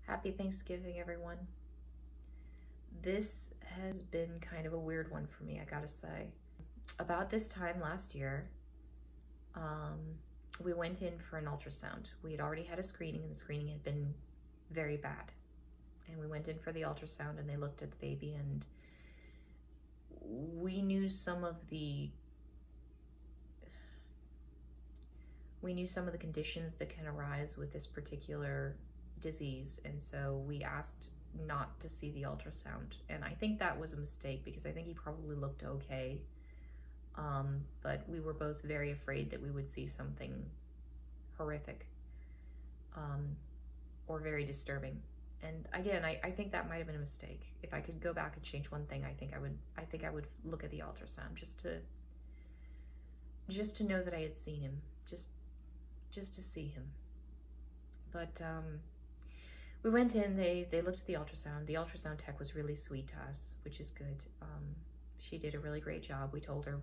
Happy Thanksgiving, everyone. This has been kind of a weird one for me, I gotta say. About this time last year, um, we went in for an ultrasound. We had already had a screening, and the screening had been very bad. And we went in for the ultrasound, and they looked at the baby, and we knew some of the conditions that can arise with this particular disease, and so we asked not to see the ultrasound. And I think that was a mistake because I think he probably looked okay, but we were both very afraid that we would see something horrific, or very disturbing. And again, I think that might have been a mistake. If I could go back and change one thing, I think I would look at the ultrasound just to know that I had seen him, just to see him. But we went in, they looked at the ultrasound. The ultrasound tech was really sweet to us, which is good. She did a really great job. We told her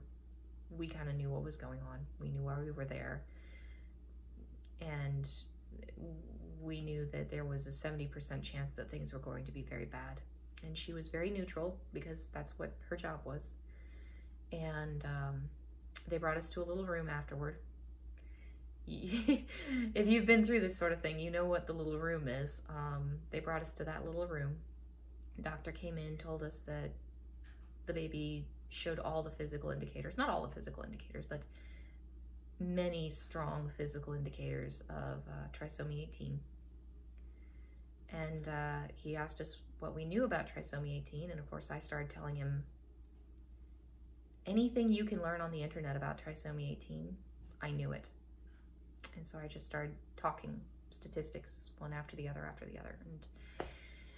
we kind of knew what was going on. We knew why we were there. And we knew that there was a 70% chance that things were going to be very bad. And she was very neutral because that's what her job was. And they brought us to a little room afterward. If you've been through this sort of thing, you know what the little room is. They brought us to that little room. The doctor came in, told us that the baby showed all the physical indicators, not all the physical indicators, but many strong physical indicators of trisomy 18. And he asked us what we knew about trisomy 18, and of course I started telling him anything you can learn on the internet about trisomy 18, I knew it. And so I just started talking statistics one after the other. And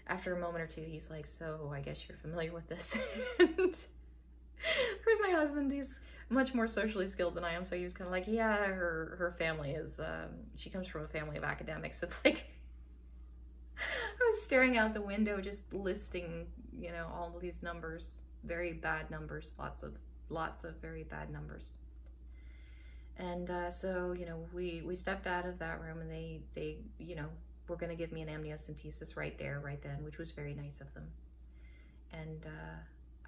after a moment or two, he's like, so I guess you're familiar with this. And of course, my husband, he's much more socially skilled than I am. So he was kind of like, yeah, her family is, she comes from a family of academics. It's like, I was staring out the window, just listing, all of these numbers, very bad numbers, lots of very bad numbers. And so, we stepped out of that room, and they were going to give me an amniocentesis right then, which was very nice of them. And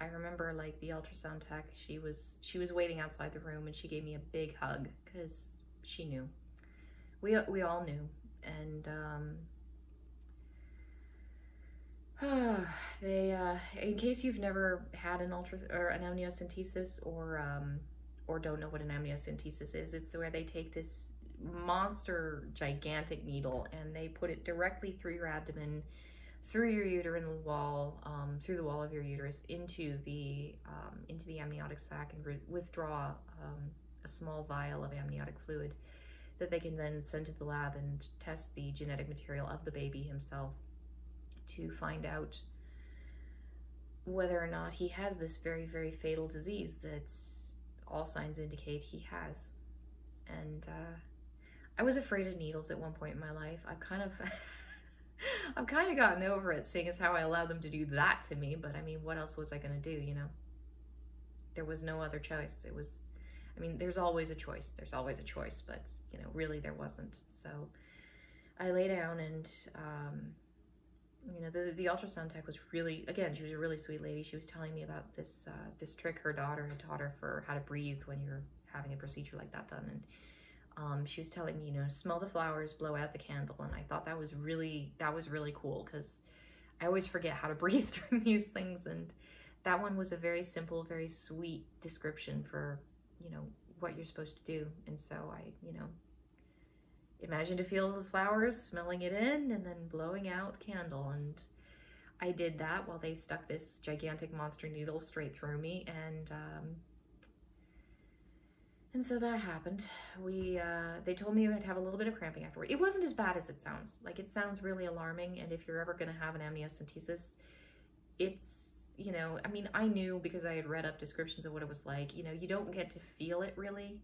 I remember, like, the ultrasound tech, she was waiting outside the room, and she gave me a big hug because she knew. We all knew. And in case you've never had an amniocentesis, or don't know what an amniocentesis is, it's where they take this monster gigantic needle and they put it directly through your abdomen, through your uterine wall, through the wall of your uterus, into the amniotic sac, and withdraw a small vial of amniotic fluid that they can then send to the lab and test the genetic material of the baby himself to find out whether or not he has this very, very fatal disease that's all signs indicate he has. And I was afraid of needles at one point in my life. I've kind of gotten over it, seeing as how I allowed them to do that to me. But I mean, what else was I going to do? There was no other choice. There's always a choice. But really there wasn't. So I lay down, and the ultrasound tech was really, again, she was a really sweet lady. She was telling me about this trick her daughter had taught her for how to breathe when you're having a procedure like that done. And she was telling me, smell the flowers, blow out the candle. And I thought that was really cool, because I always forget how to breathe during these things. And that one was a very simple, very sweet description for, what you're supposed to do. And so I, imagine to feel the flowers, smelling it in, and then blowing out candle. And I did that while they stuck this gigantic monster needle straight through me. And so that happened. They told me I'd have a little bit of cramping afterward. It wasn't as bad as it sounds. Like, it sounds really alarming. And if you're ever going to have an amniocentesis, it's, I knew because I had read up descriptions of what it was like. You don't get to feel it really.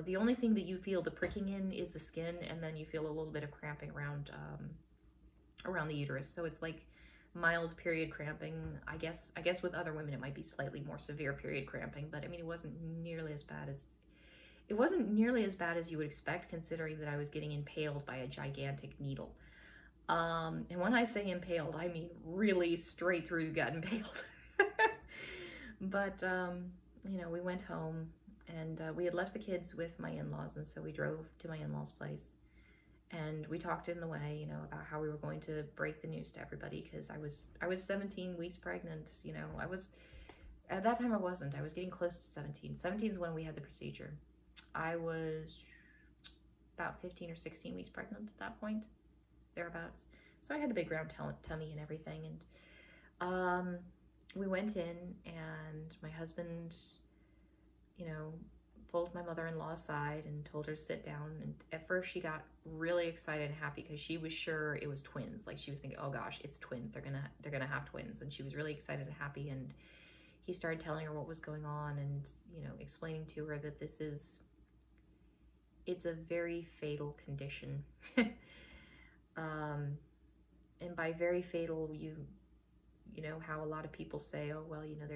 The only thing that you feel the pricking in is the skin, and then you feel a little bit of cramping around the uterus. So it's like mild period cramping. I guess with other women it might be slightly more severe period cramping, but it wasn't nearly as bad as you would expect, considering that I was getting impaled by a gigantic needle. And when I say impaled, I mean really straight through the gut impaled. But, you know, we went home, and we had left the kids with my in-laws, and so we drove to my in-laws' place. And we talked in the way, you know, about how we were going to break the news to everybody, because I was 17 weeks pregnant. You know, I was, at that time I wasn't. I was getting close to 17. 17 is when we had the procedure. I was about 15 or 16 weeks pregnant at that point, thereabouts. So I had the big round tummy and everything. And we went in, and my husband, you know, pulled my mother-in-law aside and told her to sit down. And at first she got really excited and happy because she was sure it was twins. Like, she was thinking, oh gosh, it's twins. They're gonna have twins. And she was really excited and happy. And he started telling her what was going on, and, you know, explaining to her that it's a very fatal condition. And by very fatal, you know how a lot of people say, oh, well, you know,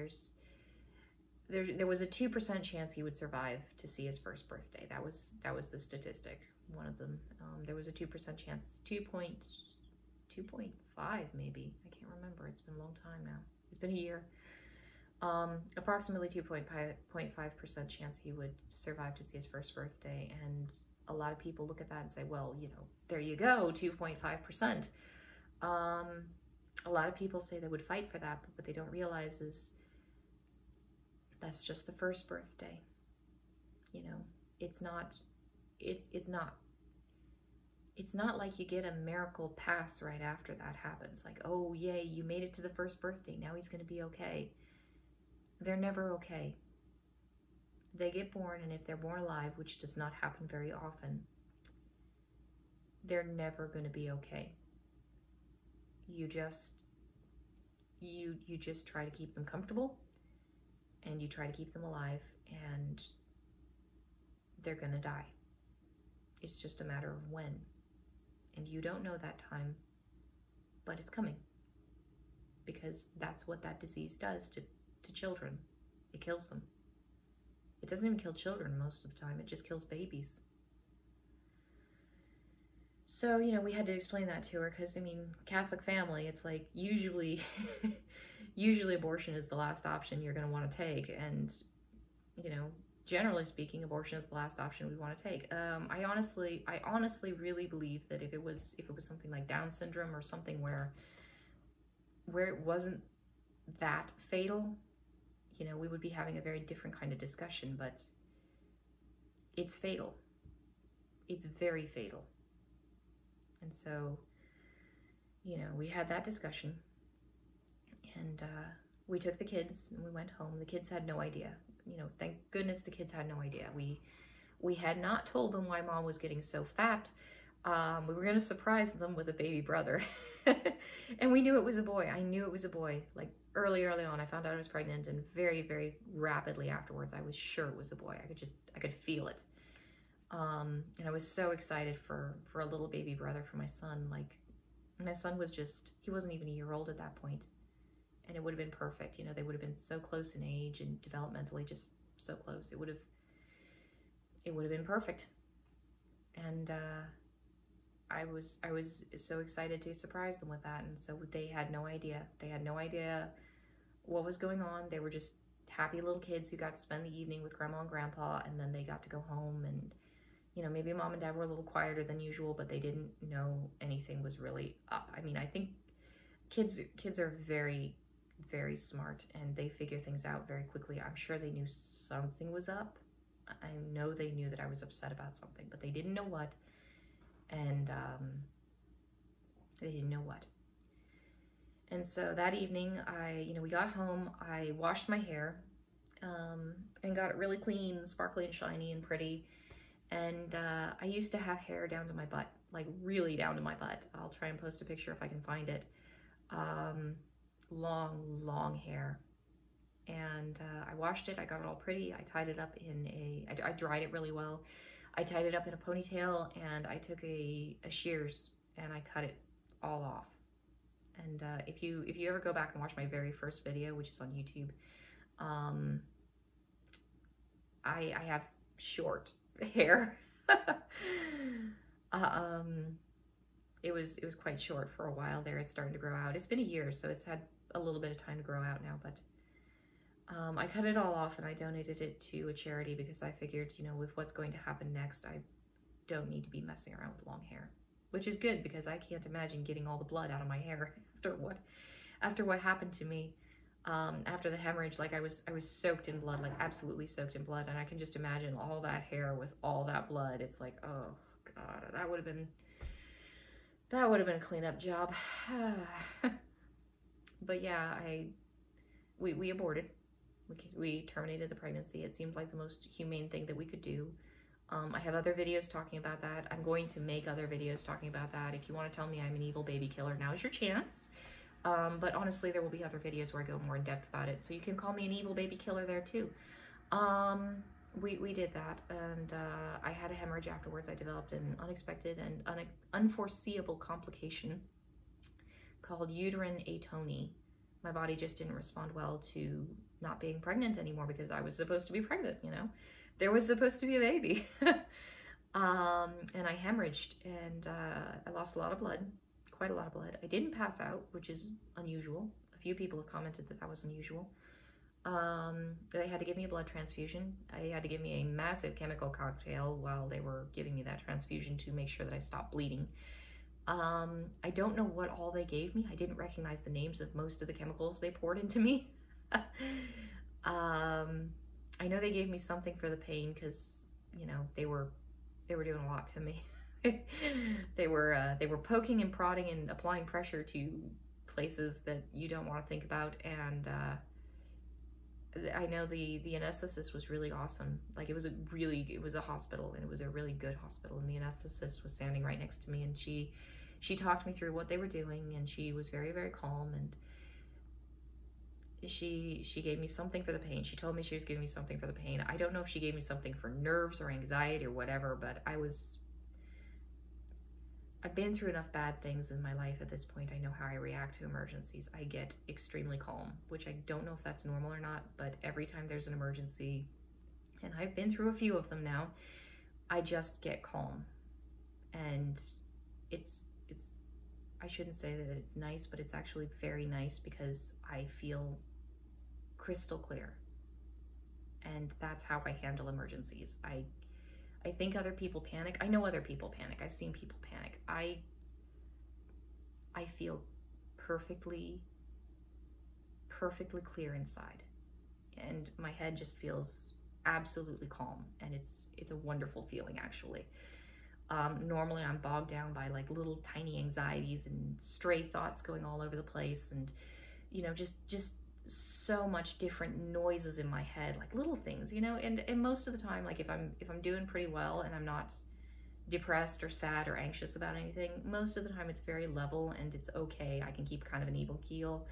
there was a 2% chance he would survive to see his first birthday. That was the statistic, one of them. There was a 2% chance, 2.5 maybe. I can't remember. It's been a long time now. It's been a year. Approximately 2.5% chance he would survive to see his first birthday. And a lot of people look at that and say, well, you know, there you go, 2.5%. A lot of people say they would fight for that, but what they don't realize is that's just the first birthday. You know, it's not like you get a miracle pass right after that happens. Like, oh, yay, you made it to the first birthday. Now he's going to be okay. They're never okay. They get born, and if they're born alive, which does not happen very often, they're never going to be okay. You just try to keep them comfortable, and you try to keep them alive, and they're going to die. It's just a matter of when. And you don't know that time, but it's coming. Because that's what that disease does to children. It kills them. It doesn't even kill children most of the time. It just kills babies. So, you know, we had to explain that to her because, I mean, Catholic family, it's like usually abortion is the last option you're going to want to take. And, you know, generally speaking, abortion is the last option we want to take. I honestly really believe that if it was something like Down syndrome or something where it wasn't that fatal, you know, we would be having a very different kind of discussion. But it's fatal. It's very fatal. And so, you know, we had that discussion, and we took the kids and we went home. The kids had no idea. You know, thank goodness the kids had no idea. We had not told them why mom was getting so fat. We were going to surprise them with a baby brother. And we knew it was a boy. I knew it was a boy. Like early on, I found out I was pregnant, and very, very rapidly afterwards, I was sure it was a boy. I could feel it. And I was so excited for a little baby brother for my son. Like, my son was he wasn't even a year old at that point. And it would have been perfect. You know, they would have been so close in age and developmentally just so close. It would have been perfect. And I was so excited to surprise them with that. And so they had no idea. They had no idea what was going on. They were just happy little kids who got to spend the evening with grandma and grandpa, and then they got to go home. And, you know, maybe mom and dad were a little quieter than usual, but they didn't know anything was really up. I mean, I think kids are very, very smart, and they figure things out very quickly. I'm sure they knew something was up. I know they knew that I was upset about something, but they didn't know what. And they didn't know what. And so that evening, we got home, I washed my hair, and got it really clean, sparkly and shiny and pretty. And I used to have hair down to my butt, like really down to my butt. I'll try and post a picture if I can find it. Long hair. And I washed it, I got it all pretty, I tied it up I dried it really well. I tied it up in a ponytail, and I took a shears and I cut it all off. And if you ever go back and watch my very first video, which is on YouTube, I have short hair. it was quite short for a while there. It's starting to grow out. It's been a year, so it's had a little bit of time to grow out now, but I cut it all off and I donated it to a charity because I figured, you know, with what's going to happen next, I don't need to be messing around with long hair, which is good because I can't imagine getting all the blood out of my hair after what happened to me. After the hemorrhage, like I was soaked in blood, like absolutely soaked in blood, and I can just imagine all that hair with all that blood. It's like, oh God, that would have been a cleanup job. But yeah, we aborted. We terminated the pregnancy. It seemed like the most humane thing that we could do. I have other videos talking about that. I'm going to make other videos talking about that. If you want to tell me I'm an evil baby killer, now is your chance. But honestly, there will be other videos where I go more in depth about it. So you can call me an evil baby killer there too. We did that, and I had a hemorrhage afterwards. I developed an unexpected and unforeseeable complication called uterine atony. My body just didn't respond well to not being pregnant anymore because I was supposed to be pregnant, you know. There was supposed to be a baby. And I hemorrhaged, and I lost a lot of blood, quite a lot of blood. I didn't pass out, which is unusual. A few people have commented that that was unusual. They had to give me a blood transfusion. I had to give me a massive chemical cocktail while they were giving me that transfusion to make sure that I stopped bleeding. I don't know what all they gave me. I didn't recognize the names of most of the chemicals they poured into me. I know they gave me something for the pain because, you know, they were doing a lot to me. They were poking and prodding and applying pressure to places that you don't want to think about, and I know the anesthetist was really awesome. Like it was a hospital, and it was a really good hospital, and the anesthetist was standing right next to me, and she talked me through what they were doing, and she was very, very calm, and she gave me something for the pain. She told me she was giving me something for the pain. I don't know if she gave me something for nerves or anxiety or whatever, but I've been through enough bad things in my life at this point. I know how I react to emergencies. I get extremely calm, which I don't know if that's normal or not, but every time there's an emergency, and I've been through a few of them now, I just get calm. And I shouldn't say that it's nice, but it's actually very nice because I feel crystal clear. And that's how I handle emergencies. I think other people panic. I know other people panic. I've seen people panic. I feel perfectly clear inside, and my head just feels absolutely calm, and it's a wonderful feeling, actually. Normally I'm bogged down by like little tiny anxieties and stray thoughts going all over the place, and you know, just so much different noises in my head, like little things, you know, and most of the time, like if I'm doing pretty well and I'm not depressed or sad or anxious about anything, most of the time it's very level and it's okay. I can keep kind of an even keel,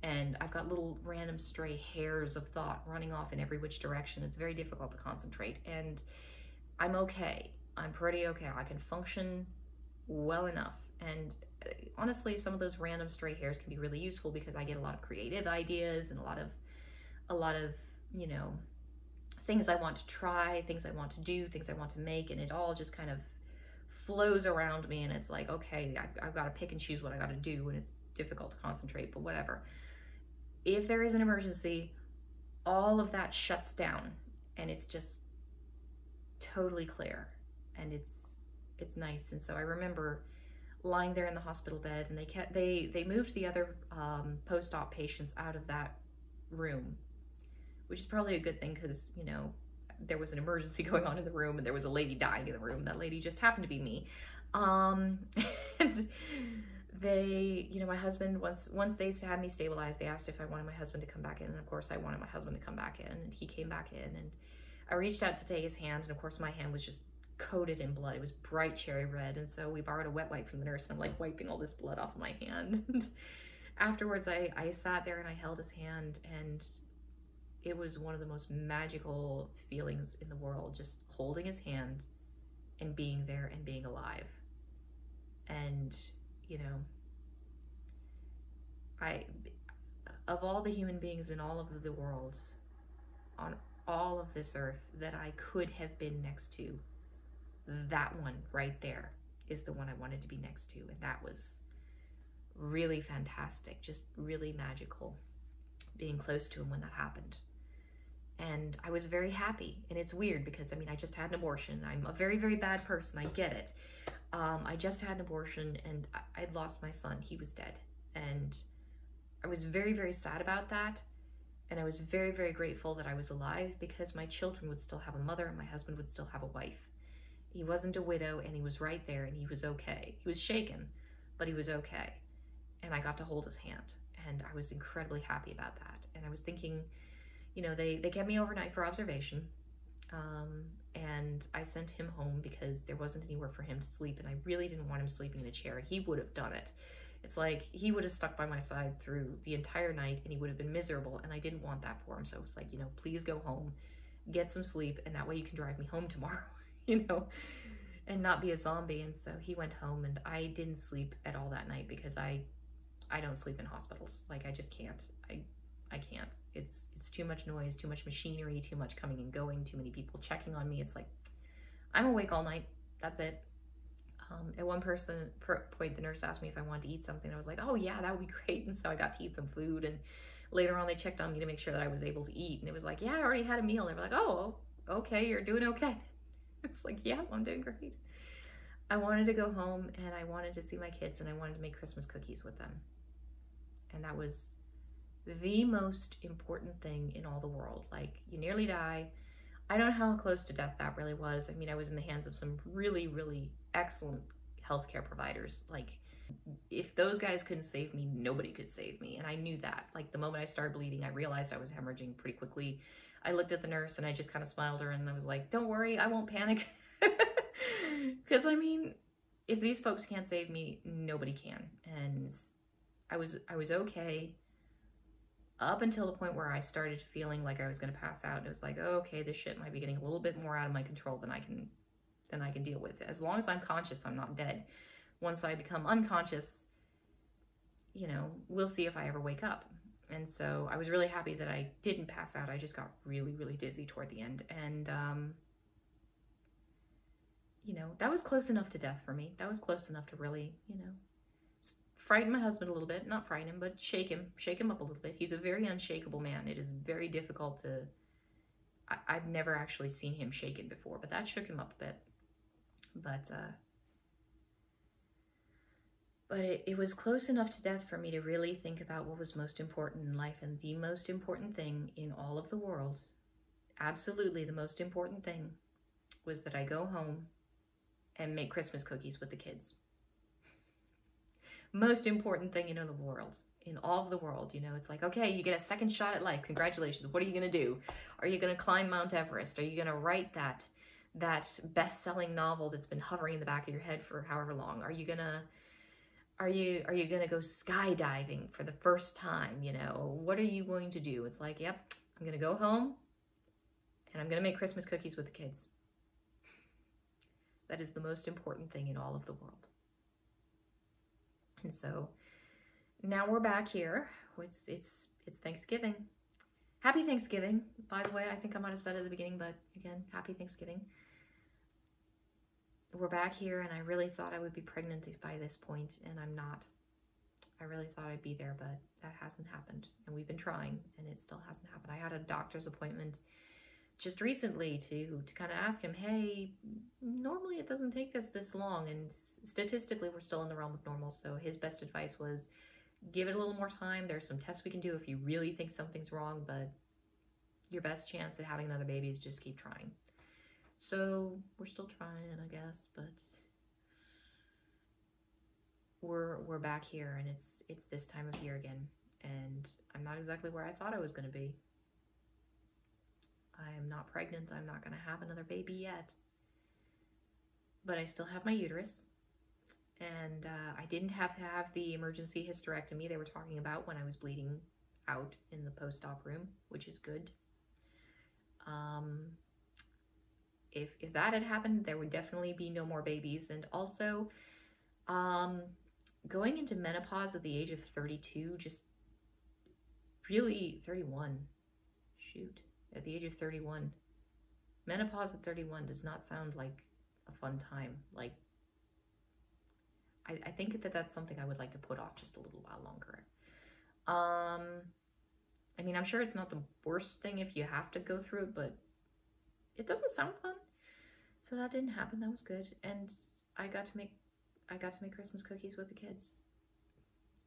and I've got little random stray hairs of thought running off in every which direction. It's very difficult to concentrate, and I'm okay. I'm pretty okay. I can function well enough, and honestly, some of those random stray hairs can be really useful because I get a lot of creative ideas and a lot of, you know, things I want to try, things I want to do, things I want to make, and it all just kind of flows around me, and it's like, okay, I've got to pick and choose what I got to do, and it's difficult to concentrate, but whatever. If there is an emergency, all of that shuts down, and it's just totally clear, and it's nice. And so I remember lying there in the hospital bed, and they moved the other post-op patients out of that room, which is probably a good thing because, you know, there was an emergency going on in the room, and there was a lady dying in the room. That lady just happened to be me. And they, you know, my husband, once they had me stabilized, they asked if I wanted my husband to come back in, and of course I wanted my husband to come back in, and he came back in, and I reached out to take his hand, and of course my hand was just coated in blood. It was bright cherry red, and so we borrowed a wet wipe from the nurse, and I'm like wiping all this blood off of my hand. Afterwards, I sat there and I held his hand, and it was one of the most magical feelings in the world, just holding his hand and being there and being alive. And, you know, of all the human beings in all of the world, on all of this earth that I could have been next to, that one right there is the one I wanted to be next to. And that was really fantastic, just really magical being close to him when that happened. And I was very happy. And it's weird because, I mean, I just had an abortion. I'm a very, very bad person. I get it. I just had an abortion and I'd lost my son. He was dead. And I was very, very sad about that. And I was very, very grateful that I was alive because my children would still have a mother and my husband would still have a wife. He wasn't a widow and he was right there and he was okay. He was shaken, but he was okay. And I got to hold his hand and I was incredibly happy about that. And I was thinking, you know, they kept me overnight for observation. And I sent him home because there wasn't anywhere for him to sleep and I really didn't want him sleeping in a chair. He would have done it. It's like he would have stuck by my side through the entire night and he would have been miserable and I didn't want that for him. So it was like, you know, please go home, get some sleep, and that way you can drive me home tomorrow, you know, and not be a zombie. And so he went home and I didn't sleep at all that night because I don't sleep in hospitals. Like I just can't. I can't. It's too much noise, too much machinery, too much coming and going, too many people checking on me. It's like, I'm awake all night. That's it. At one point, the nurse asked me if I wanted to eat something. I was like, oh yeah, that would be great. And so I got to eat some food. And later on, they checked on me to make sure that I was able to eat. And it was like, yeah, I already had a meal. They were like, oh, okay, you're doing okay. It's like, yeah, I'm doing great. I wanted to go home and I wanted to see my kids and I wanted to make Christmas cookies with them. And that was the most important thing in all the world. Like, you nearly die. I don't know how close to death that really was. I mean, I was in the hands of some really, really excellent healthcare providers. Like, if those guys couldn't save me, nobody could save me. And I knew that. Like, the moment I started bleeding, I realized I was hemorrhaging pretty quickly. I looked at the nurse and I just kind of smiled at her and I was like, don't worry, I won't panic. Because, I mean, if these folks can't save me, nobody can. And I was okay up until the point where I started feeling like I was going to pass out. And it was like, oh, okay, this shit might be getting a little bit more out of my control than I can deal with. As long as I'm conscious, I'm not dead. Once I become unconscious, you know, we'll see if I ever wake up. And so I was really happy that I didn't pass out. I just got really, really dizzy toward the end. And, you know, that was close enough to death for me. That was close enough to really, you know, frighten my husband a little bit. Not frighten him, but shake him up a little bit. He's a very unshakable man. It is very difficult to, I've never actually seen him shaken before, but that shook him up a bit. But it was close enough to death for me to really think about what was most important in life. And the most important thing in all of the world, absolutely the most important thing, was that I go home and make Christmas cookies with the kids. Most important thing in the world, in all of the world. You know, it's like, okay, you get a second shot at life. Congratulations. What are you going to do? Are you going to climb Mount Everest? Are you going to write that best-selling novel that's been hovering in the back of your head for however long? Are you going to go skydiving for the first time? You know, what are you going to do? It's like, yep, I'm going to go home and I'm going to make Christmas cookies with the kids. That is the most important thing in all of the world. And so now we're back here. It's Thanksgiving. Happy Thanksgiving, by the way. I think I might have said it at the beginning, but again, happy Thanksgiving. We're back here, and I really thought I would be pregnant by this point, and I'm not. I really thought I'd be there, but that hasn't happened. And we've been trying, and it still hasn't happened. I had a doctor's appointment just recently to kind of ask him, hey, normally it doesn't take this long, and statistically we're still in the realm of normal. So his best advice was, give it a little more time. There's some tests we can do if you really think something's wrong, but your best chance at having another baby is just keep trying. So we're still trying, I guess, but we're back here, and it's this time of year again, and I'm not exactly where I thought I was going to be. I am not pregnant. I'm not going to have another baby yet. But I still have my uterus. And I didn't have to have the emergency hysterectomy they were talking about when I was bleeding out in the post-op room, which is good. If that had happened, there would definitely be no more babies. And also, going into menopause at the age of 32, just really 31, shoot. At the age of 31, menopause at 31 does not sound like a fun time. Like, I think that that's something I would like to put off just a little while longer. I mean, I'm sure it's not the worst thing if you have to go through it, but it doesn't sound fun. So that didn't happen. That was good. And I got to make Christmas cookies with the kids.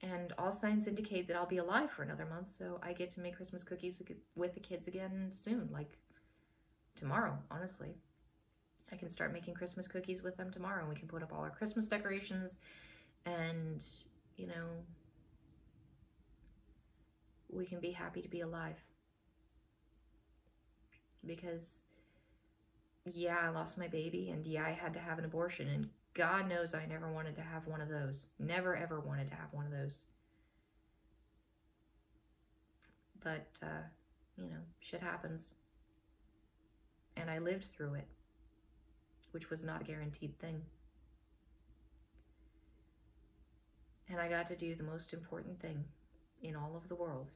And all signs indicate that I'll be alive for another month, so I get to make Christmas cookies with the kids again soon, like tomorrow, honestly. I can start making Christmas cookies with them tomorrow, and we can put up all our Christmas decorations, and, you know, we can be happy to be alive. Because, yeah, I lost my baby, and yeah, I had to have an abortion, and God knows I never wanted to have one of those. Never, ever wanted to have one of those. But, you know, shit happens. And I lived through it, which was not a guaranteed thing. And I got to do the most important thing in all of the world.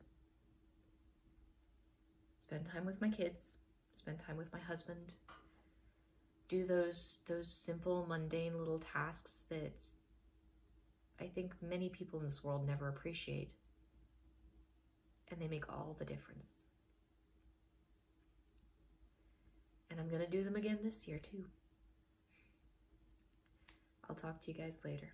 Spend time with my kids, spend time with my husband, do those simple, mundane little tasks that I think many people in this world never appreciate. And they make all the difference. And I'm going to do them again this year too. I'll talk to you guys later.